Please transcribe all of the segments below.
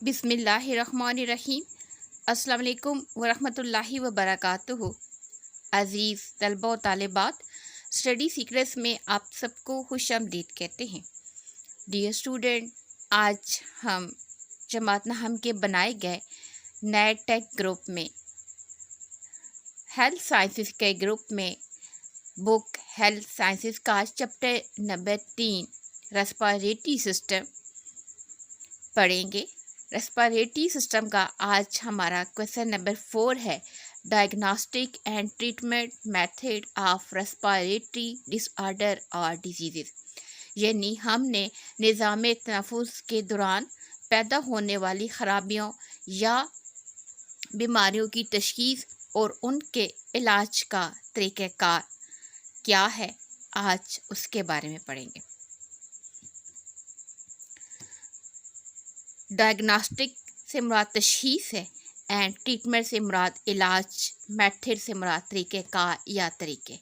बिस्मिल्लाहिर्रहमानिर्रहीम। अस्सलाम वालेकुम वरहमतुल्लाहि वबरकातुहू। अज़ीज़ तलबा व तालिबात, स्टडी सीक्रेट्स में आप सबको खुशामदीद कहते हैं। डियर स्टूडेंट, आज हम जमात नहम के बनाए गए नए टेक ग्रुप में हेल्थ साइंसेस के ग्रुप में बुक हेल्थ साइंसेस का चैप्टर नंबर 3 रेस्पिरेटरी सिस्टम पढ़ेंगे। रेस्पिरेटरी सिस्टम का आज हमारा क्वेश्चन नंबर 4 है, diagnostic and treatment method of respiratory disorder और डिजीज़। यानी हमने निज़ाम तनफ़ुस के दौरान पैदा होने वाली ख़राबियों या बीमारियों की तशख़ीस और उनके इलाज का तरीक़ाकार क्या है, आज उसके बारे में पढ़ेंगे। डायग्नोस्टिक से मुराद तशख़ीस है एंड ट्रीटमेंट से मुराद इलाज, मेथड से मुराद तरीक़ेकार या तरीके।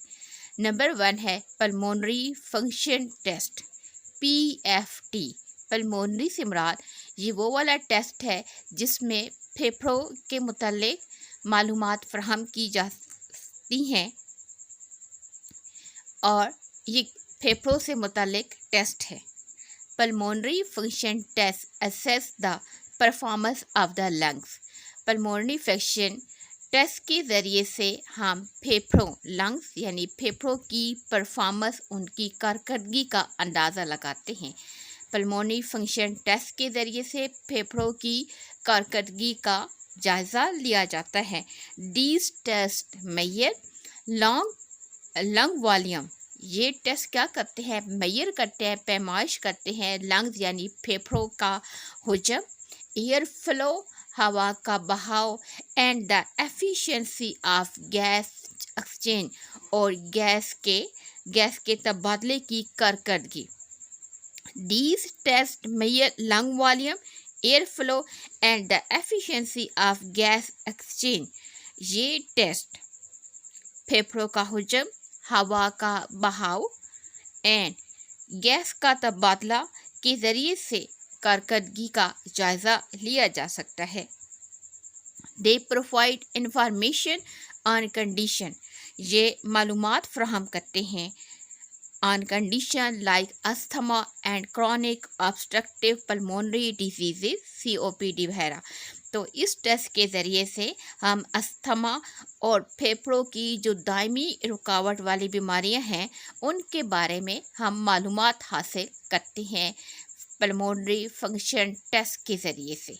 नंबर 1 है pulmonary function test, PFT। Pulmonary से मुराद ये वो वाला टेस्ट है जिसमें फेफड़ों के मुतालिक मालूमात फराहम की जाती हैं और ये फेफड़ों से मुतालिक टेस्ट है। Pulmonary function test assess the performance of the lungs। Pulmonary function test के ज़रिए से हम फेफड़ों लंग्स यानी फेफड़ों की परफॉर्मेंस, उनकी कारकर्दगी का अंदाज़ा लगाते हैं। पल्मोनरी फंक्शन टेस्ट के ज़रिए से फेफड़ों की कारकर्दगी का जायज़ा लिया जाता है। These test measure lung volume. ये टेस्ट क्या करते हैं, मेजर करते हैं, पैमाइश करते हैं लंग्स यानी फेफड़ों का हुजम, एयर फ्लो हवा का बहाव, and the efficiency of gas exchange और गैस के तबादले की कारकर्दगी। These test measure lung volume, air flow and the efficiency of gas exchange. ये टेस्ट फेफड़ों का हुजम, हवा का बहाव एंड गैस का तबादला के ज़रिए से कारकर्दगी का जायज़ा लिया जा सकता है। They provide information on condition. ये मालूमात फराहम करते हैं on condition like asthma and chronic obstructive pulmonary disease, COPD वगैरह। तो इस टेस्ट के ज़रिए से हम अस्थमा और फेफड़ों की जो दायमी रुकावट वाली बीमारियां हैं उनके बारे में हम मालूमात हासिल करते हैं पल्मोनरी फंक्शन टेस्ट के ज़रिए से।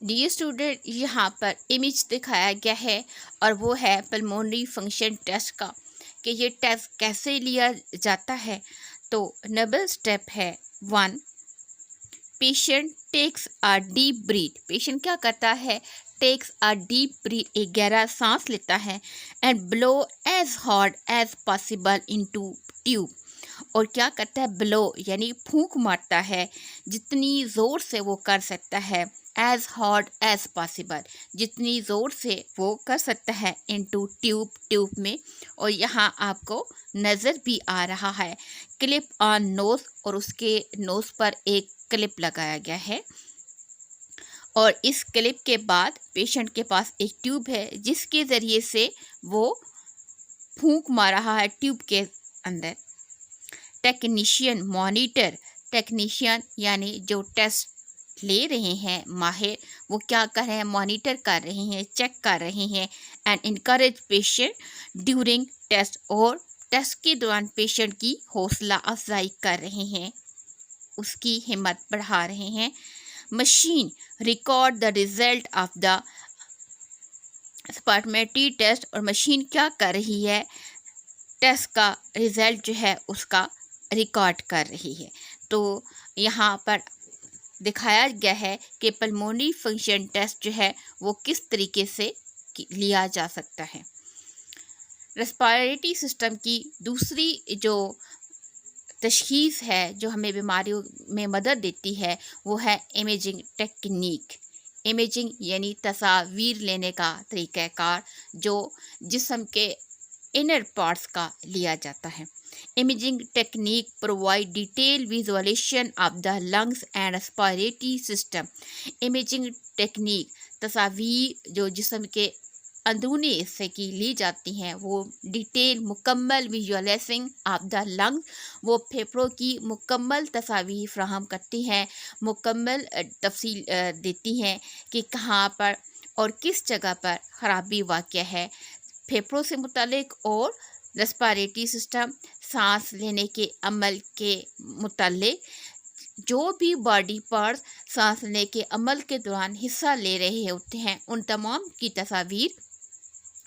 डियर स्टूडेंट, यहाँ पर इमेज दिखाया गया है और वो है पल्मोनरी फंक्शन टेस्ट का कि ये टेस्ट कैसे लिया जाता है। तो नंबर स्टेप है 1, patient takes a deep breath. Patient क्या करता है, टेक्स अ डीप ब्रीथ, एक गहरा सांस लेता है, and blow as hard as possible into tube. और क्या करता है, ब्लो यानी फूंक मारता है, जितनी ज़ोर से वो कर सकता है, एज हार्ड एज पॉसिबल, जितनी ज़ोर से वो कर सकता है, इनटू ट्यूब में। और यहाँ आपको नज़र भी आ रहा है क्लिप ऑन नोज़, और उसके नोज़ पर एक क्लिप लगाया गया है और इस क्लिप के बाद पेशेंट के पास एक ट्यूब है जिसके ज़रिए से वो फूंक मार रहा है ट्यूब के अंदर। टेक्नीशियन मॉनिटर, टेक्नीशियन यानी जो टेस्ट ले रहे हैं माहिर, वो क्या कर रहे हैं, मॉनिटर कर रहे हैं, चेक कर रहे हैं, and encourage patient during test, और टेस्ट के दौरान पेशेंट की हौसला अफजाई कर रहे हैं, उसकी हिम्मत बढ़ा रहे हैं। Machine record the result of the respiratory test, और मशीन क्या कर रही है, टेस्ट का रिजल्ट जो है उसका रिकॉर्ड कर रही है। तो यहाँ पर दिखाया गया है कि पल्मोनरी फंक्शन टेस्ट जो है वो किस तरीके से लिया जा सकता है। रेस्पिरेटरी सिस्टम की दूसरी जो तशख़ीस है जो हमें बीमारियों में मदद देती है वो है इमेजिंग टेक्निक। इमेजिंग यानी तस्वीर लेने का तरीक़ाकार जो जिस्म के इनर पार्ट्स का लिया जाता है। Imaging technique provide detailed visualization of the lungs and respiratory system. Imaging technique तस्वीर जो जिस्म के अंदरूनी हिस्से की ली जाती हैं वो डिटेल मुकम्मल विजुअलाइजिंग ऑफ द लंग, वो फेफड़ों की मुकम्मल तस्वीर फ्राहम करती हैं, मुकम्मल तफसील देती हैं कि कहाँ पर और किस जगह पर ख़राबी वाक़या है फेफड़ों से मुतालिक, और रेस्पिरेटरी सिस्टम सांस लेने के अमल के मुतालिक जो भी बॉडी पार्ट्स सांस लेने के अमल के दौरान हिस्सा ले रहे होते हैं उन तमाम की तस्वीर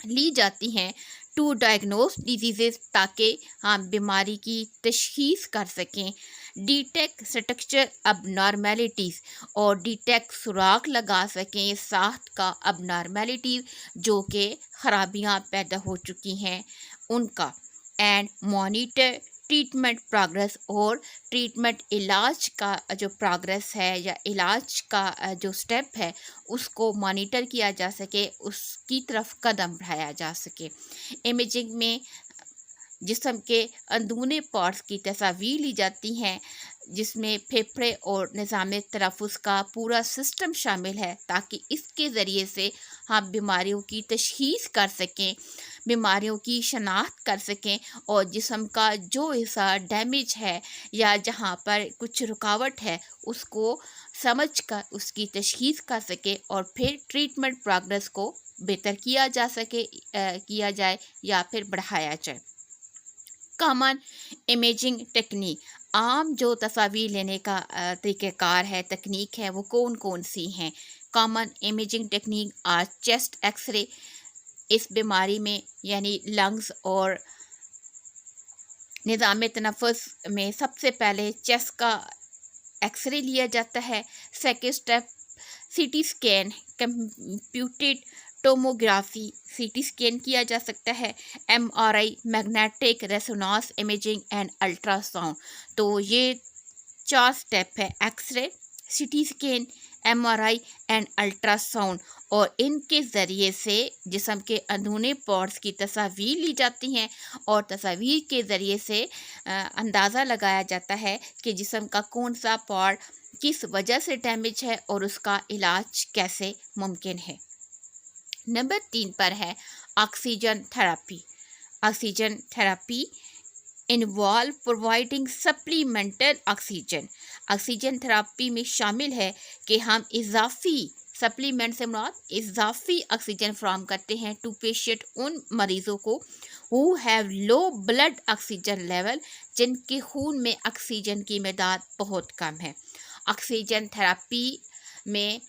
ली जाती हैं टू डायग्नोस डिजीज़, ताकि हम बीमारी की तशख़ीस कर सकें, डिटेक्ट स्ट्रक्चर अबनॉर्मेलिटीज़ और डिटेक्ट सुराख लगा सकें साख्त का अबनॉर्मेलिटीज़ जो कि ख़राबियाँ पैदा हो चुकी हैं उनका, एंड मॉनिटर ट्रीटमेंट प्रोग्रेस, और ट्रीटमेंट इलाज का जो प्रोग्रेस है या इलाज का जो स्टेप है उसको मॉनिटर किया जा सके, उसकी तरफ कदम बढ़ाया जा सके। इमेजिंग में जिस्म के अंदरूनी पार्ट्स की तस्वीर ली जाती हैं जिसमें फेफड़े और निज़ाम तनफ़ुस का पूरा सिस्टम शामिल है, ताकि इसके ज़रिए से हम बीमारियों की तशख़ीस कर सकें, बीमारियों की शनाख्त कर सकें और जिस्म का जो हिस्सा डैमेज है या जहाँ पर कुछ रुकावट है उसको समझ कर उसकी तशख़ीस कर सके और फिर ट्रीटमेंट प्रोग्रेस को बेहतर किया जा सके, किया जाए या फिर बढ़ाया जाए। कॉमन इमेजिंग टेक्निक, आम जो तस्वीर लेने का तरीक़ाकार है, तकनीक है, वो कौन कौन सी हैं। Common imaging technique are chest X-ray, इस बीमारी में यानी लंग्स और निज़ाम तनफ़ुस में सबसे पहले चेस्ट का एक्सरे लिया जाता है। Second step CT scan, computed tomography, CT scan किया जा सकता है, MRI, magnetic resonance imaging and ultrasound. तो ये 4 स्टेप है, x ray, CT scan, MRI and ultrasound, और इनके ज़रिए से जिस्म के अंदरूनी पार्ट्स की तस्वीर ली जाती हैं और तस्वीर के ज़रिए से अंदाज़ा लगाया जाता है कि जिस्म का कौन सा पार्ट किस वजह से डैमेज है और उसका इलाज कैसे मुमकिन है। नंबर 3 पर है oxygen therapy. Oxygen therapy involve providing supplemental oxygen. Oxygen therapy में शामिल है कि हम इजाफी सप्लीमेंट से मुराद इजाफी ऑक्सीजन फ्राहम करते हैं टू पेशेंट, उन मरीज़ों को who have low blood oxygen level, जिनके खून में ऑक्सीजन की मिक़दार बहुत कम है। ऑक्सीजन थेरेपी में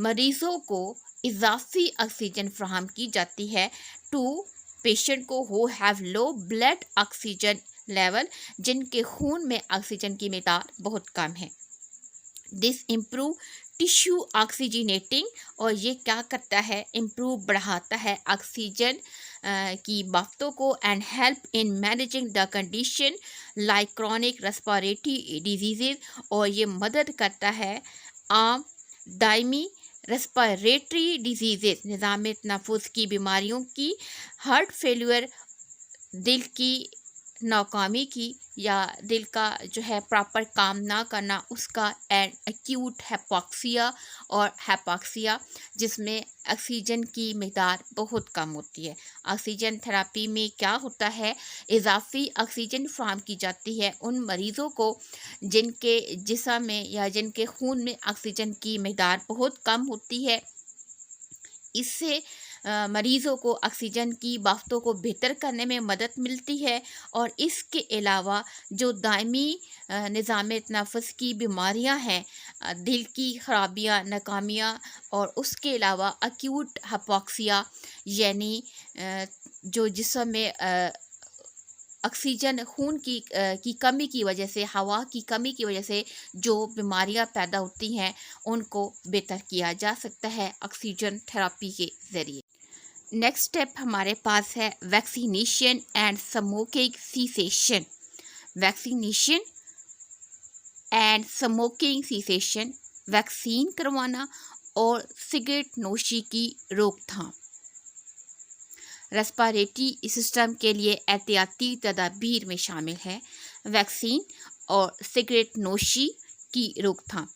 मरीज़ों को इजाफी ऑक्सीजन फ्राहम की जाती है टू पेशेंट को who have low blood oxygen level, जिनके खून में ऑक्सीजन की मिक़दार बहुत कम है। दिस इम्प्रूव टिश्यू ऑक्सीजनेटिंग, और ये क्या करता है, इम्प्रूव बढ़ाता है ऑक्सीजन की बाफ्तों को, and help in managing the condition like chronic respiratory disease, और ये मदद करता है आम दायमी रेस्पिरेटरी डिजीज़ निज़ाम तनफ़ुस की बीमारियों की, हार्ट फेलियर, दिल की नाकामी की या दिल का जो है प्रॉपर काम ना करना उसका, एंड एक्यूट हैपोक्सिया और हैपोक्सिया जिसमें ऑक्सीजन की मिक़दार बहुत कम होती है। ऑक्सीजन थेरेपी में क्या होता है, इजाफी ऑक्सीजन फ्राहम की जाती है उन मरीज़ों को जिनके जिस्म में या जिनके खून में ऑक्सीजन की मिक़दार बहुत कम होती है। इससे मरीज़ों को ऑक्सीजन की बाफ्तों को बेहतर करने में मदद मिलती है, और इसके अलावा जो दायमी निज़ाम तनफ़ुस की बीमारियां हैं, दिल की ख़राबियाँ, नाकामियाँ, और उसके अलावा एक्यूट हाइपोक्सिया यानी जो जिस्म में ऑक्सीजन खून की कमी की वजह से, हवा की कमी की वजह से जो बीमारियां पैदा होती हैं उनको बेहतर किया जा सकता है ऑक्सीजन थेरेपी के ज़रिए। नेक्स्ट स्टेप हमारे पास है vaccination and smoking cessation. Vaccination and smoking cessation, vaccine करवाना और सिगरेट नोशी की रोकथाम। रेस्पिरेटरी सिस्टम के लिए एहतियाती तदाबीर में शामिल है वैक्सीन और सिगरेट नोशी की रोकथाम।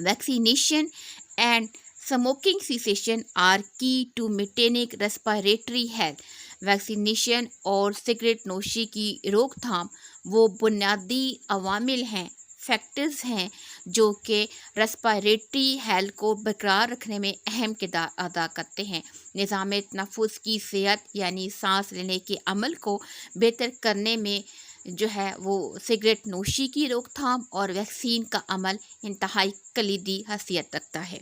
Vaccination and smoking cessation are key to maintaining respiratory health. Vaccination और सिगरेट नोशी की रोकथाम वो बुनियादी अवामिल हैं, फैक्टर्स हैं जो कि रेस्पिरेटरी हेल्थ को बरकरार रखने में अहम किरदार अदा करते हैं। निज़ाम तनफ़ुस की सेहत यानी सांस लेने के अमल को बेहतर करने में जो है वो सिगरेट नोशी की रोकथाम और वैक्सीन का अमल इंतहाई कलीदी हैसियत रखता है।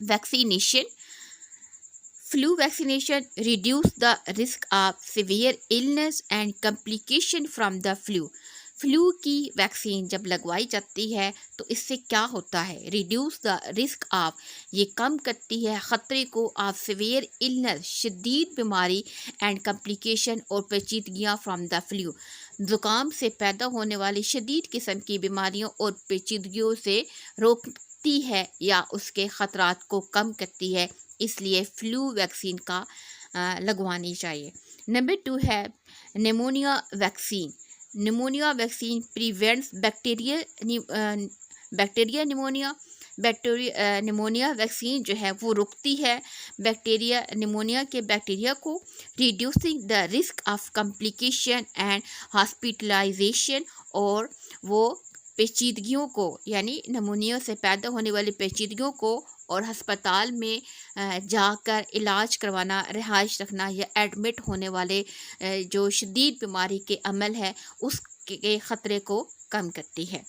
Vaccination Flu vaccination reduce the risk of severe illness and complication from the flu. Flu की वैक्सीन जब लगवाई जाती है तो इससे क्या होता है, रिड्यूस द रिस्क ऑफ, ये कम करती है ख़तरे को ऑफ सीवियर इलनेस, शदीद बीमारी एंड कम्प्लिकेशन और पेचीदगियाँ फ्राम द फ्लू, ज़ुकाम से पैदा होने वाली शदीद किस्म की बीमारियों और पेचीदगियों से रोकती है या उसके ख़तरात को कम करती है, इसलिए फ्लू वैक्सीन का लगवानी चाहिए। नंबर 2 है pneumonia vaccine. Pneumonia vaccine prevents bacteria pneumonia vaccine जो है वो रोकती है बैक्टीरिया निमोनिया के बैक्टीरिया को, reducing the risk of complication and hospitalisation, और वो पेचीदगियों को यानी निमोनिया से पैदा होने वाली पेचीदगियों को और हस्पताल में जाकर इलाज करवाना, रिहाइश रखना या एडमिट होने वाले जो शदीद बीमारी के अमल है उसके ख़तरे को कम करती है।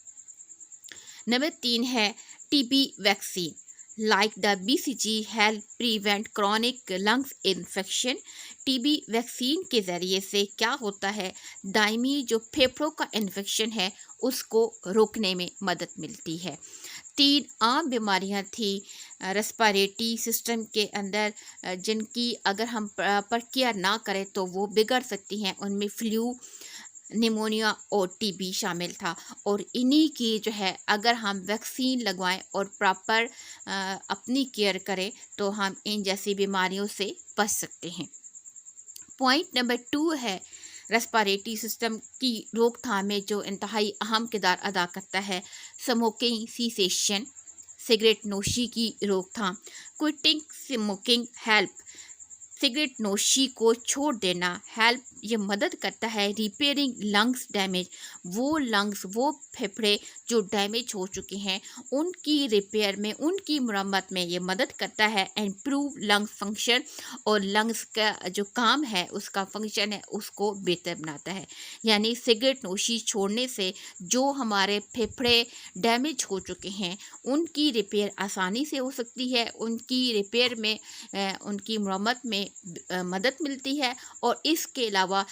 नंबर 3 है TB vaccine. Like the BCG help prevent chronic lungs infection. TB vaccine के ज़रिए से क्या होता है, दायमी जो फेफड़ों का इन्फेक्शन है उसको रोकने में मदद मिलती है। 3 आम बीमारियां थी रेस्पिरेटरी सिस्टम के अंदर जिनकी अगर हम प्रॉपर केयर ना करें तो वो बिगड़ सकती हैं, उनमें फ्लू, निमोनिया और टीबी शामिल था, और इन्हीं की जो है अगर हम वैक्सीन लगवाएं और प्रॉपर अपनी केयर करें तो हम इन जैसी बीमारियों से बच सकते हैं। पॉइंट नंबर 2 है रेस्पिरेटरी सिस्टम की रोकथाम में जो इंतहाई अहम किरदार अदा करता है स्मोकिंग सीसेशन, सिगरेट नोशी की रोकथाम। क्विटिंग स्मोकिंग हेल्प, सिगरेट नोशी को छोड़ देना हेल्प, ये मदद करता है रिपेयरिंग लंग्स डैमेज, वो फेफड़े जो डैमेज हो चुके हैं उनकी रिपेयर में, उनकी मरम्मत में ये मदद करता है। इम्प्रूव लंग्स फंक्शन, और लंग्स का जो काम है उसका फंक्शन है उसको बेहतर बनाता है। यानी सिगरेट नोशी छोड़ने से जो हमारे फेफड़े डैमेज हो चुके हैं उनकी रिपेयर आसानी से हो सकती है, उनकी रिपेयर में उनकी मरम्मत में मदद मिलती है, और इसके अलावा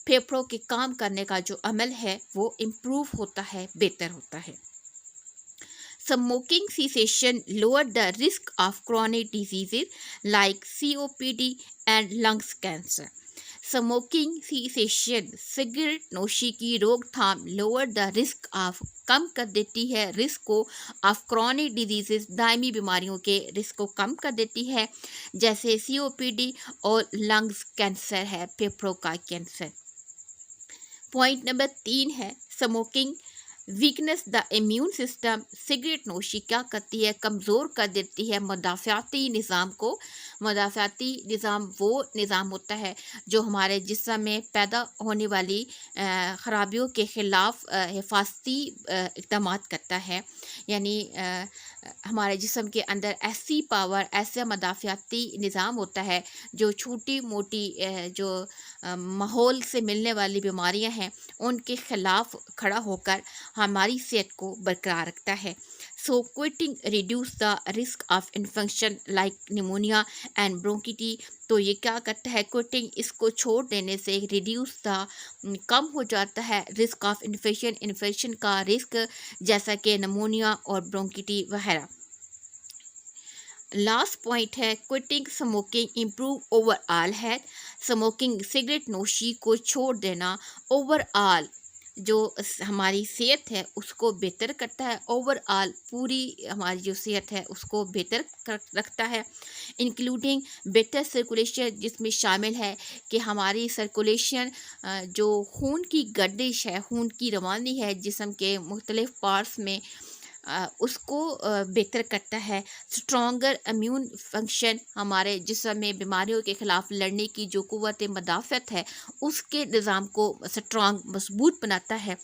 फेफड़ों के काम करने का जो अमल है वो इम्प्रूव होता है, बेहतर होता है। Smoking cessation lower the risk of chronic diseases like COPD and lungs cancer. Smoking cessation, cigarette नोशी की रोकथाम लोअर द रिस्क ऑफ, कम कर देती है रिस्क को, ऑफ क्रॉनिक डिजीजेस, दायमी बीमारियों के रिस्क को कम कर देती है, जैसे COPD और लंग्स कैंसर है, फेफड़ों का कैंसर। पॉइंट नंबर 3 है smoking weakness the immune system. Cigarette नोशी क्या करती है, कमज़ोर कर देती है मदाफ़ाती निज़ाम को। मदाफ़ाती निज़ाम वो निज़ाम होता है जो हमारे जिस्म में पैदा होने वाली ख़राबियों के ख़िलाफ़ हिफाजती इक़दामात करता है। यानी हमारे जिस्म के अंदर ऐसी पावर, ऐसा मदाफ़ाती निज़ाम होता है जो छोटी मोटी जो माहौल से मिलने वाली बीमारियां हैं उनके ख़िलाफ़ खड़ा होकर हमारी सेहत को बरकरार रखता है। So quitting reduce the risk of infection like pneumonia and bronchitis. तो ये क्या करता है, क्विटिंग, इसको छोड़ देने से रिड्यूस द, कम हो जाता है रिस्क ऑफ इन्फेक्शन का रिस्क, जैसा कि निमोनिया और ब्रोंकिटी वगैरह। लास्ट पॉइंट है quitting smoking improve overall health. Smoking, cigarette नोशी को छोड़ देना ओवरऑल جو ہماری صحت ہے اس کو بہتر کرتا ہے، اوور آل پوری ہماری جو صحت ہے اس کو بہتر رکھتا ہے، انکلوڈنگ بیٹر سرکولیشن، جس میں شامل ہے کہ ہماری سرکولیشن جو خون کی گردش ہے، خون کی روانی ہے جسم کے مختلف پارٹس میں، اس کو بہتر کرتا ہے، اسٹرانگر امیون فنکشن، ہمارے جسم میں بیماریوں کے خلاف لڑنے کی جو قوت مدافعت ہے اس کے نظام کو مضبوط بناتا ہے،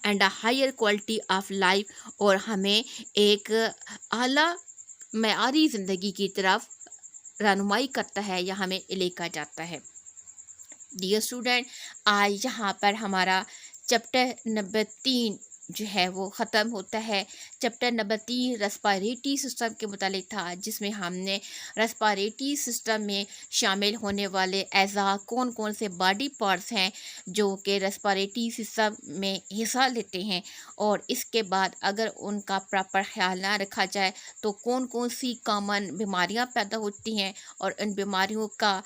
and higher quality of life, اور ہمیں ایک اعلیٰ معیاری زندگی کی طرف رہنمائی کرتا ہے یا ہمیں لے کر جاتا ہے۔ ڈیئر اسٹوڈنٹ، آج یہاں پر ہمارا چیپٹر نمبر 3 جو ہے وہ ختم ہوتا ہے۔ چیپٹر نمبر 3 ریسپائریٹری سسٹم کے متعلق تھا، جس میں ہم نے ریسپائریٹری سسٹم میں شامل ہونے والے اعضاء کون کون سے باڈی پارٹس ہیں جو کہ ریسپائریٹری سسٹم میں حصہ لیتے ہیں، اور اس کے بعد اگر ان کا پراپر خیال نہ رکھا جائے تو کون کون سی کامن بیماریاں پیدا ہوتی ہیں، اور ان بیماریوں کا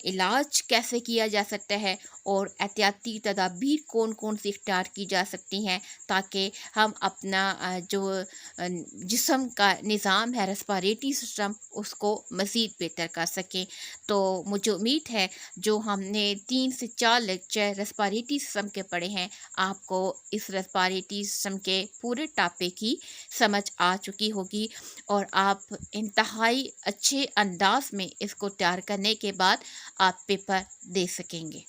علاج کیسے کیا جا سکتا ہے، اور احتیاطی تدابیر کون کون سی اختیار کی جا سکتی ہیں تاکہ ہم اپنا جو جسم کا نظام ہے ریسپائریٹری سسٹم اس کو مزید بہتر کر سکیں۔ تو مجھے امید ہے جو ہم نے 3 سے 4 لیکچر ریسپائریٹری سسٹم کے پڑھے ہیں، آپ کو اس ریسپائریٹری سسٹم کے پورے ٹاپک کی سمجھ آ چکی ہوگی، اور آپ انتہائی اچھے انداز میں اس کو تیار کرنے کے بعد آپ پیپر دے سکیں گے۔